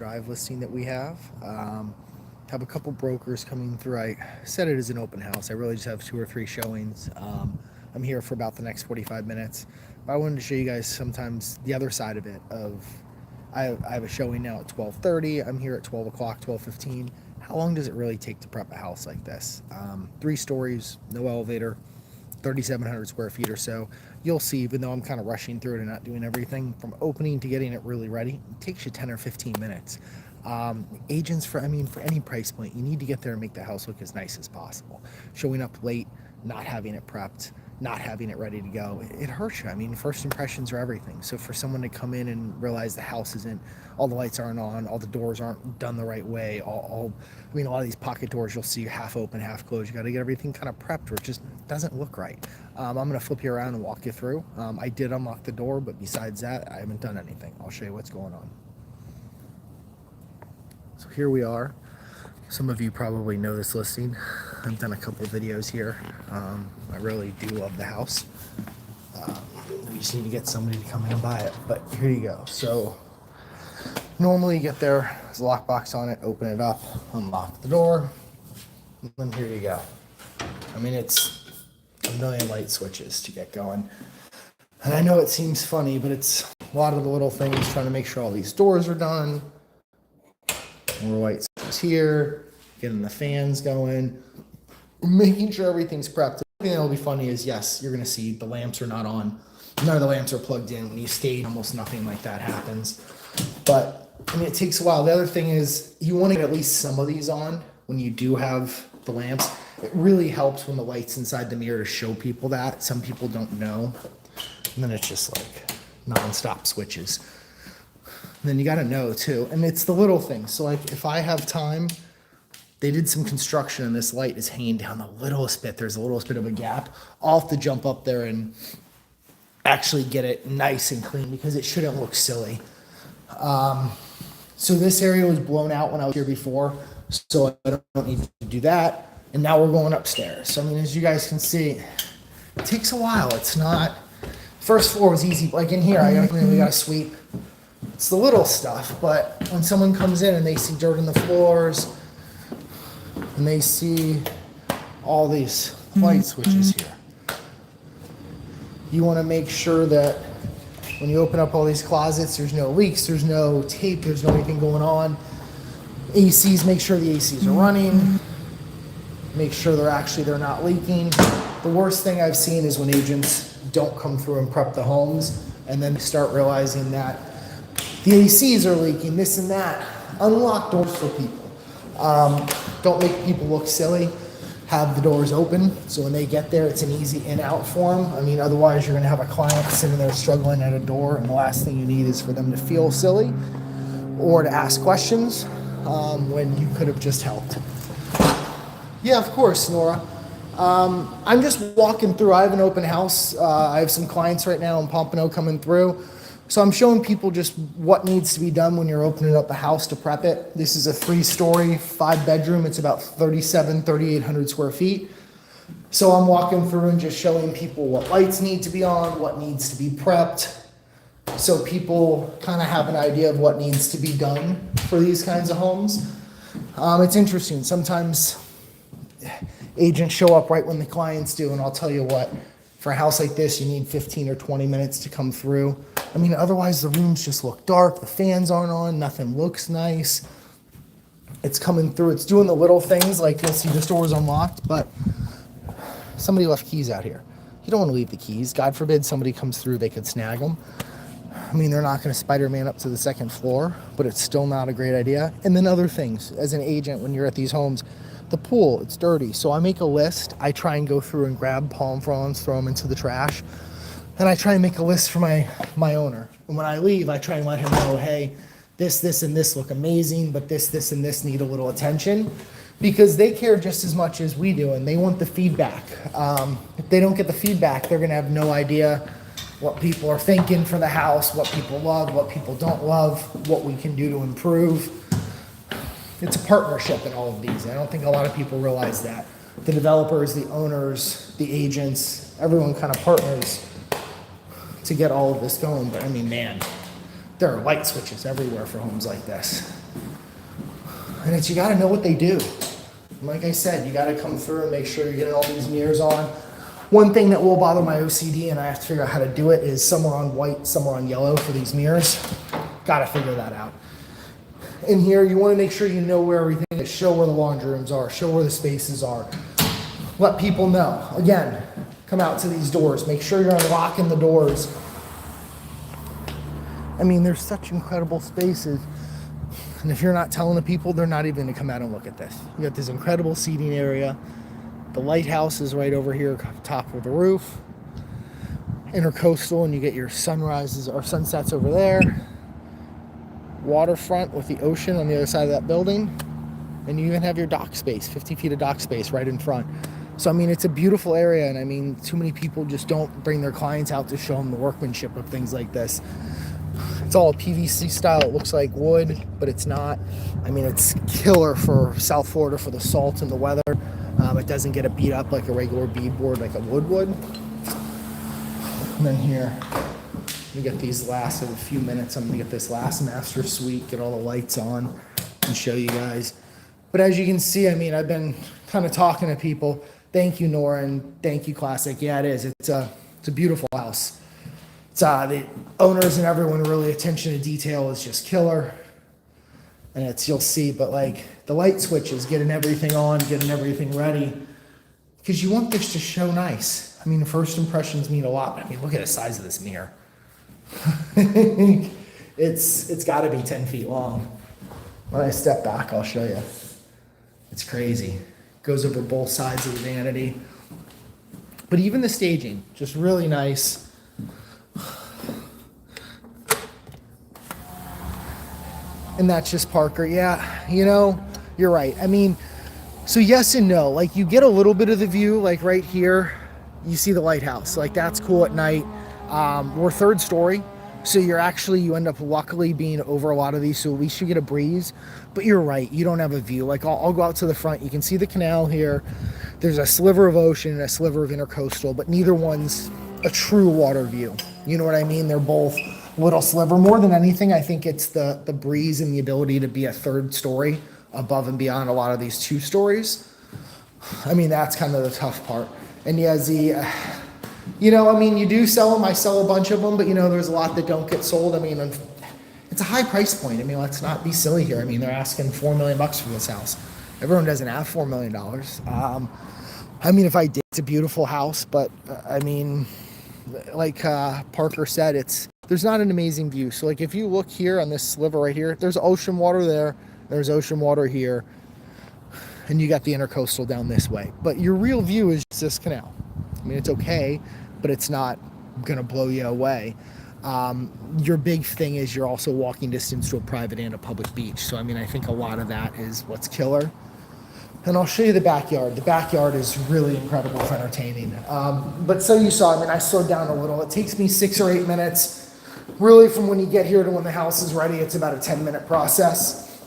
drive listing that we have a couple brokers coming through. I said it is an open house. I really just have 2 or 3 showings. I'm here for about the next 45 minutes. But I wanted to show you guys sometimes the other side of it. I have a showing now at 12:30. I'm here at 12 o'clock, 12:15. How long does it really take to prep a house like this? 3 stories, no elevator, 3,700 square feet or so. You'll see, even though I'm kind of rushing through it and not doing everything, from opening to getting it really ready, it takes you 10 or 15 minutes. Agents, for any price point, you need to get there and make the house look as nice as possible. Showing up late, not having it prepped, not having it ready to go, it hurts you. First impressions are everything. So for someone to come in and realize the house isn't, all the lights aren't on, all the doors aren't done the right way, a lot of these pocket doors you'll see half open, half closed. You got to get everything kind of prepped, or it just doesn't look right. I'm going to flip you around and walk you through. I did unlock the door, but besides that, I haven't done anything. I'll show you what's going on. So here we are. Some of you probably know this listing. I've done a couple videos here. I really do love the house. We just need to get somebody to come in and buy it, but here you go. So normally you get there, there's a lockbox on it, open it up, unlock the door, and then here you go. It's a million light switches to get going. And I know it seems funny, but it's a lot of the little things, trying to make sure all these doors are done. More light switches here, getting the fans going, making sure everything's prepped. The thing that'll be funny is, yes, you're gonna see the lamps are not on. None of the lamps are plugged in. When you stage, almost nothing like that happens. But it takes a while. The other thing is, you want to get at least some of these on when you do have the lamps. It really helps when the light's inside the mirror to show people that. Some people don't know. And then it's just like non-stop switches. And then you got to know too. And it's the little things. So like if I have time, they did some construction and this light is hanging down the littlest bit. There's a littlest bit of a gap. I'll have to jump up there and actually get it nice and clean because it shouldn't look silly. So this area was blown out when I was here before, so I don't need to do that. And now we're going upstairs. So as you guys can see, it takes a while. It's not, first floor was easy. Like in here, we got to sweep. It's the little stuff, but when someone comes in and they see dirt on the floors and they see all these light switches here, you want to make sure that when you open up all these closets, there's no leaks, there's no tape, there's no anything going on. ACs, make sure the ACs are running. Make sure they're not leaking. The worst thing I've seen is when agents don't come through and prep the homes and then start realizing that the ACs are leaking, this and that. Unlock doors for people. Don't make people look silly. Have the doors open so when they get there, it's an easy in-out for them. Otherwise you're gonna have a client sitting there struggling at a door, and the last thing you need is for them to feel silly or to ask questions when you could have just helped. Yeah, of course, Nora. I'm just walking through. I have an open house. I have some clients right now in Pompano coming through. So I'm showing people just what needs to be done when you're opening up the house to prep it. This is a 3-story, 5-bedroom. It's about 3,800 square feet. So I'm walking through and just showing people what lights need to be on, what needs to be prepped, so people kind of have an idea of what needs to be done for these kinds of homes. It's interesting. Sometimes agents show up right when the clients do, and I'll tell you what, for a house like this, you need 15 or 20 minutes to come through. Otherwise the rooms just look dark, the fans aren't on, nothing looks nice. It's coming through, it's doing the little things, like you'll see this door is unlocked, but somebody left keys out here. You don't want to leave the keys. God forbid somebody comes through, they could snag them. They're not going to Spider-Man up to the 2nd floor, but it's still not a great idea. And then other things, as an agent, when you're at these homes, the pool, it's dirty. So I make a list. I try and go through and grab palm fronds, throw them into the trash. And I try and make a list for my owner. And when I leave, I try and let him know, hey, this, and this look amazing, but this, and this need a little attention. Because they care just as much as we do, and they want the feedback. If they don't get the feedback, they're gonna have no idea what people are thinking for the house, what people love, what people don't love, what we can do to improve. It's a partnership in all of these. I don't think a lot of people realize that. The developers, the owners, the agents, everyone kind of partners to get all of this going. But man, there are light switches everywhere for homes like this. And it's, you gotta know what they do. And like I said, you gotta come through and make sure you're getting all these mirrors on. One thing that will bother my OCD, and I have to figure out how to do it, is somewhere on white, somewhere on yellow for these mirrors. Gotta figure that out. In here, you wanna make sure you know where everything is. Show where the laundry rooms are, show where the spaces are. Let people know. Again, come out to these doors. Make sure you're unlocking the doors. I mean, there's such incredible spaces. And if you're not telling the people, they're not even gonna come out and look at this. You got this incredible seating area. The lighthouse is right over here, top of the roof. Intercoastal, and you get your sunrises or sunsets over there. Waterfront with the ocean on the other side of that building. And you even have your dock space, 50 feet of dock space right in front. So, I mean, it's a beautiful area, and I mean, too many people just don't bring their clients out to show them the workmanship of things like this. It's all PVC style. It looks like wood, but it's not. I mean, it's killer for South Florida for the salt and the weather. It doesn't get beat up like a regular beadboard, like a wood would. And then here, we get these last, in a few minutes, I'm gonna get this last master suite, get all the lights on, and show you guys. But as you can see, I mean, I've been kind of talking to people. Thank you, Nora, and thank you, Classic. Yeah, it is. It's a beautiful house. It's the owners and everyone really, attention to detail is just killer. And it's, you'll see, but like the light switches, getting everything on, getting everything ready, because you want this to show nice. I mean, first impressions mean a lot. I mean, look at the size of this mirror. It's got to be 10 feet long. When I step back, I'll show you. It's crazy. Goes over both sides of the vanity. But even the staging, just really nice. And that's just Parker. Yeah, you know, you're right. I mean, so yes and no. Like, you get a little bit of the view, like right here, you see the lighthouse. Like, that's cool at night. We're third story, so you end up luckily being over a lot of these, so at least you get a breeze. But you're right, you don't have a view. Like, I'll go out to the front. You can see the canal here. There's a sliver of ocean and a sliver of intercoastal, but neither one's a true water view. You know what I mean? They're both little sliver. More than anything, I think it's the breeze and the ability to be a third story above and beyond a lot of these 2 stories. I mean, that's kind of the tough part. And yeah, you know, I mean, you do sell them. I sell a bunch of them, but you know, there's a lot that don't get sold. I mean, it's a high price point. I mean, let's not be silly here. I mean, they're asking $4 million for this house. Everyone doesn't have $4 million. I mean, if I did, it's a beautiful house, but I mean, like Parker said, there's not an amazing view. So like, if you look here on this sliver right here, there's ocean water there, there's ocean water here, and you got the intercoastal down this way. But your real view is just this canal. I mean, it's okay, but it's not gonna blow you away. Your big thing is you're also walking distance to a private and a public beach. So I mean, I think a lot of that is what's killer. And I'll show you the backyard. The backyard is really incredible for entertaining. But so you saw, I mean, I slowed down a little. It takes me 6 or 8 minutes. Really, from when you get here to when the house is ready, it's about a 10-minute process,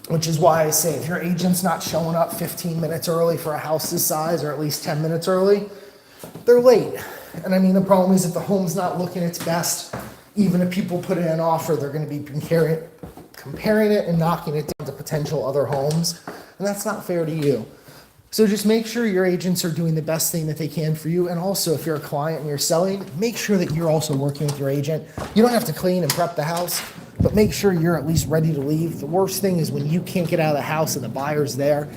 which is why I say if your agent's not showing up 15 minutes early for a house this size, or at least 10 minutes early, they're late. And I mean, the problem is if the home's not looking its best, even if people put in an offer, they're going to be comparing it and knocking it down to potential other homes. And that's not fair to you. So just make sure your agents are doing the best thing that they can for you. And also, if you're a client and you're selling, make sure that you're also working with your agent. You don't have to clean and prep the house, but make sure you're at least ready to leave. The worst thing is when you can't get out of the house and the buyer's there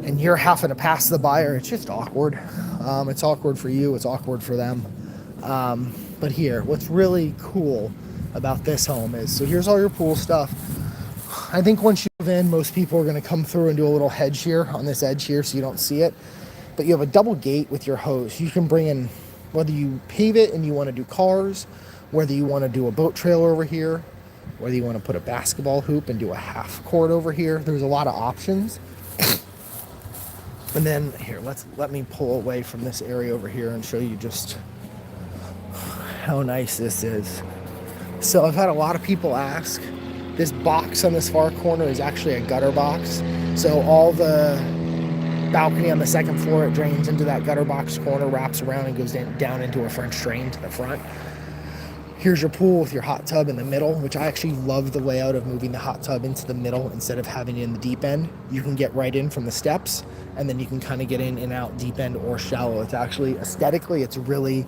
and you're having to pass the buyer. It's just awkward. It's awkward for you. It's awkward for them. But here, what's really cool about this home is, so here's all your pool stuff. I think once you move in, most people are going to come through and do a little hedge here on this edge here so you don't see it. But you have a double gate with your hose. You can bring in, whether you pave it and you want to do cars, whether you want to do a boat trailer over here, whether you want to put a basketball hoop and do a half court over here. There's a lot of options. And then here, let me pull away from this area over here and show you just how nice this is. So I've had a lot of people ask. This box on this far corner is actually a gutter box. So all the balcony on the second floor, it drains into that gutter box corner, wraps around and goes down into a French drain to the front. Here's your pool with your hot tub in the middle, which I actually love the layout of moving the hot tub into the middle instead of having it in the deep end. You can get right in from the steps, and then you can kind of get in and out deep end or shallow. It's actually, aesthetically, it's really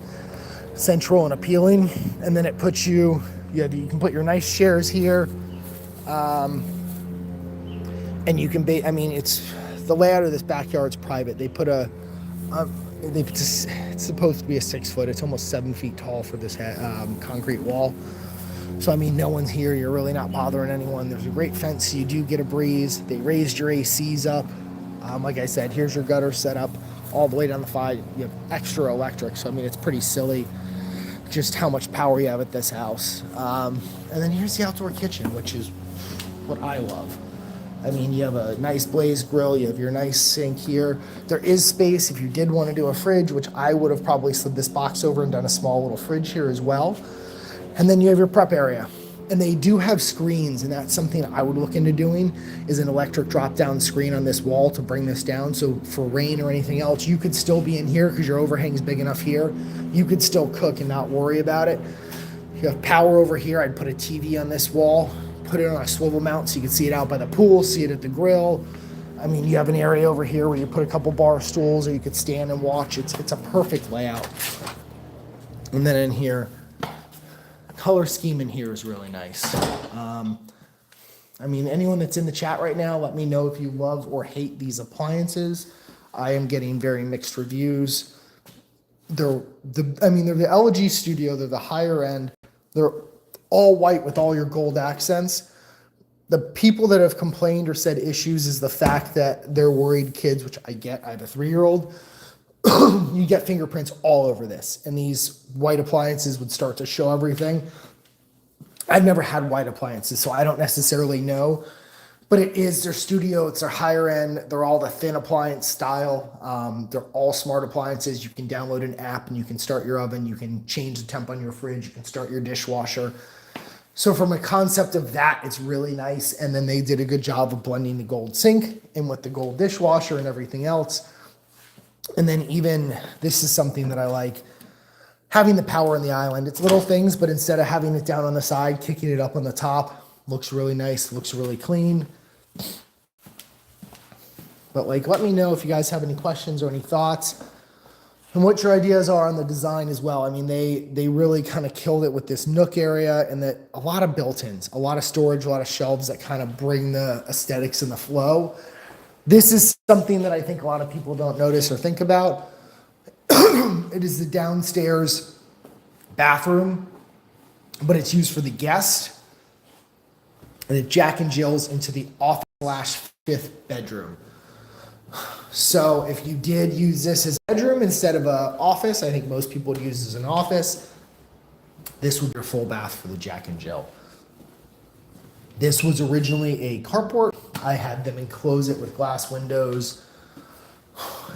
central and appealing. And then it puts you can put your nice chairs here. And you can it's the layout of this backyard's private. They put it's supposed to be a 6 foot. It's almost 7 feet tall for this concrete wall. So no one's here. You're really not bothering anyone. There's a great fence, so you do get a breeze. They raised your ACs up. Like I said, here's your gutter set up all the way down the side. You have extra electric, so it's pretty silly just how much power you have at this house. And then here's the outdoor kitchen, which is what I love. You have a nice blaze grill, you have your nice sink here. There is space if you did want to do a fridge, which I would have probably slid this box over and done a small little fridge here as well. And then you have your prep area. And they do have screens, and that's something I would look into doing, is an electric drop-down screen on this wall to bring this down. So for rain or anything else, you could still be in here because your overhang's big enough here. You could still cook and not worry about it. You have power over here. I'd put a TV on this wall, put it on a swivel mount so you can see it out by the pool, see it at the grill. You have an area over here where you put a couple bar stools or you could stand and watch. It's a perfect layout. And then in here, color scheme in here is really nice. Anyone that's in the chat right now, let me know if you love or hate these appliances. I am getting very mixed reviews. They're the LG Studio. They're the higher end. They're all white with all your gold accents. The people that have complained or said issues is the fact that they're worried kids, which I get. I have a 3-year-old. You get fingerprints all over this, and these white appliances would start to show everything. I've never had white appliances, so I don't necessarily know, but it is their studio. It's their higher end. They're all the thin appliance style. They're all smart appliances. You can download an app and you can start your oven. You can change the temp on your fridge. You can start your dishwasher. So from a concept of that, it's really nice. And then they did a good job of blending the gold sink in with the gold dishwasher and everything else. And then even, this is something that I like, having the power in the island. It's little things, but instead of having it down on the side, kicking it up on the top, looks really nice, looks really clean. But let me know if you guys have any questions or any thoughts and what your ideas are on the design as well. They really kind of killed it with this nook area, and that a lot of built-ins, a lot of storage, a lot of shelves that kind of bring the aesthetics and the flow. This is something that I think a lot of people don't notice or think about. It is the downstairs bathroom, but it's used for the guest. And the Jack and Jill's into the office/5th bedroom. So if you did use this as a bedroom instead of an office, I think most people would use this as an office. This would be your full bath for the Jack and Jill. This was originally a carport. I had them enclose it with glass windows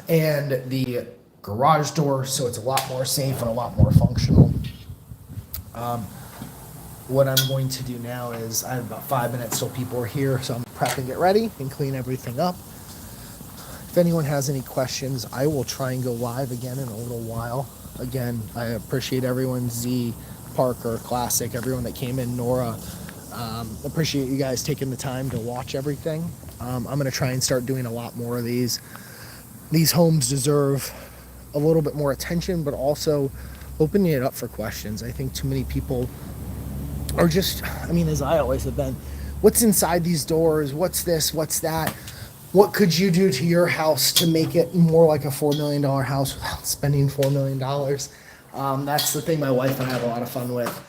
and the garage door, so it's a lot more safe and a lot more functional. What I'm going to do now is, I have about 5 minutes till people are here, so I'm prepping it ready and clean everything up. If anyone has any questions, I will try and go live again in a little while. Again, I appreciate everyone, Z, Parker, Classic, everyone that came in, Nora. Appreciate you guys taking the time to watch everything. I'm going to try and start doing a lot more of these. These homes deserve a little bit more attention, but also opening it up for questions. I think too many people are just, as I always have been, what's inside these doors? What's this? What's that? What could you do to your house to make it more like a $4 million house without spending $4 million? That's the thing my wife and I have a lot of fun with,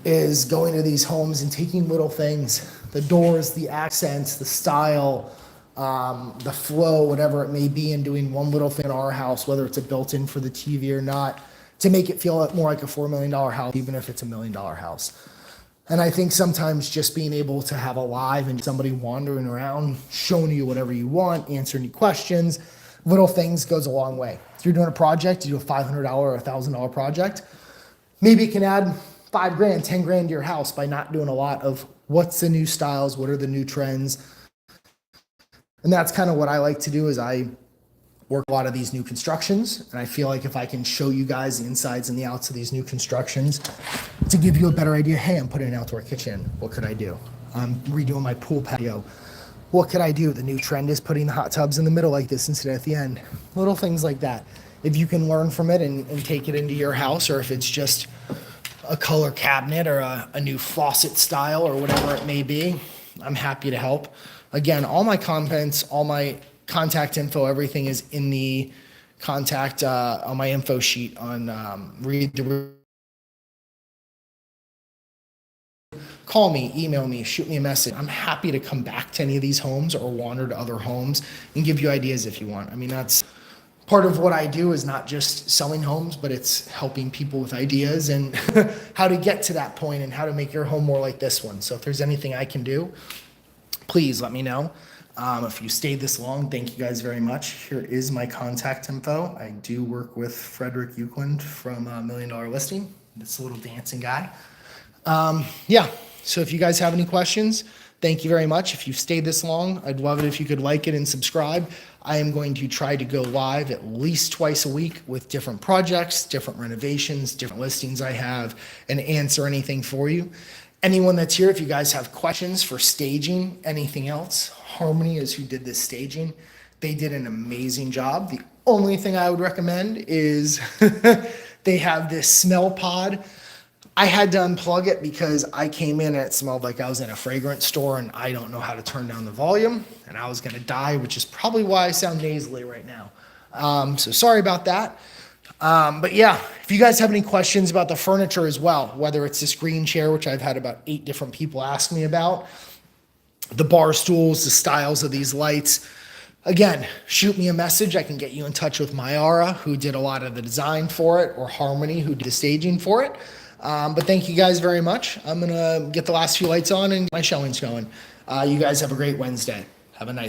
is going to these homes and taking little things, the doors, the accents, the style, the flow, whatever it may be, and doing one little thing in our house, whether it's a built-in for the TV or not, to make it feel more like a $4 million house, even if it's $1 million house. And I think sometimes just being able to have a live and somebody wandering around, showing you whatever you want, answering any questions, little things goes a long way. If you're doing a project, you do a $500 or $1,000 project, maybe it can add $5 grand, 10 grand to your house by not doing a lot of what's the new styles, what are the new trends. And that's kind of what I like to do, is I work a lot of these new constructions, and I feel like if I can show you guys the insides and the outs of these new constructions to give you a better idea, hey, I'm putting an outdoor kitchen, what could I do? I'm redoing my pool patio, what could I do? The new trend is putting the hot tubs in the middle like this instead of at the end. Little things like that. If you can learn from it and take it into your house, or if it's just a color cabinet or a new faucet style or whatever it may be, I'm happy to help. Again, all my comments, all my contact info, everything is in the contact on my info sheet on Call me, email me, shoot me a message. I'm happy to come back to any of these homes or wander to other homes and give you ideas if you want. I mean, that's part of what I do, is not just selling homes, but it's helping people with ideas and how to get to that point and how to make your home more like this one. So if there's anything I can do, please let me know. If you stayed this long, thank you guys very much. Here is my contact info. I do work with Frederick Eklund from $1 Million Listing. This little dancing guy. Yeah, so if you guys have any questions, thank you very much. If you've stayed this long, I'd love it if you could like it and subscribe. I am going to try to go live at least twice a week with different projects, different renovations, different listings I have, and answer anything for you. Anyone that's here, if you guys have questions for staging, anything else, Harmony is who did this staging. They did an amazing job. The only thing I would recommend is they have this smell pod. I had to unplug it because I came in and it smelled like I was in a fragrance store, and I don't know how to turn down the volume, and I was gonna die, which is probably why I sound nasally right now. So sorry about that. But yeah, if you guys have any questions about the furniture as well, whether it's this green chair, which I've had about 8 different people ask me about, the bar stools, the styles of these lights, again, shoot me a message. I can get you in touch with Myara, who did a lot of the design for it, or Harmony, who did the staging for it. But thank you guys very much. I'm gonna get the last few lights on and my showing's going. You guys have a great Wednesday. Have a nice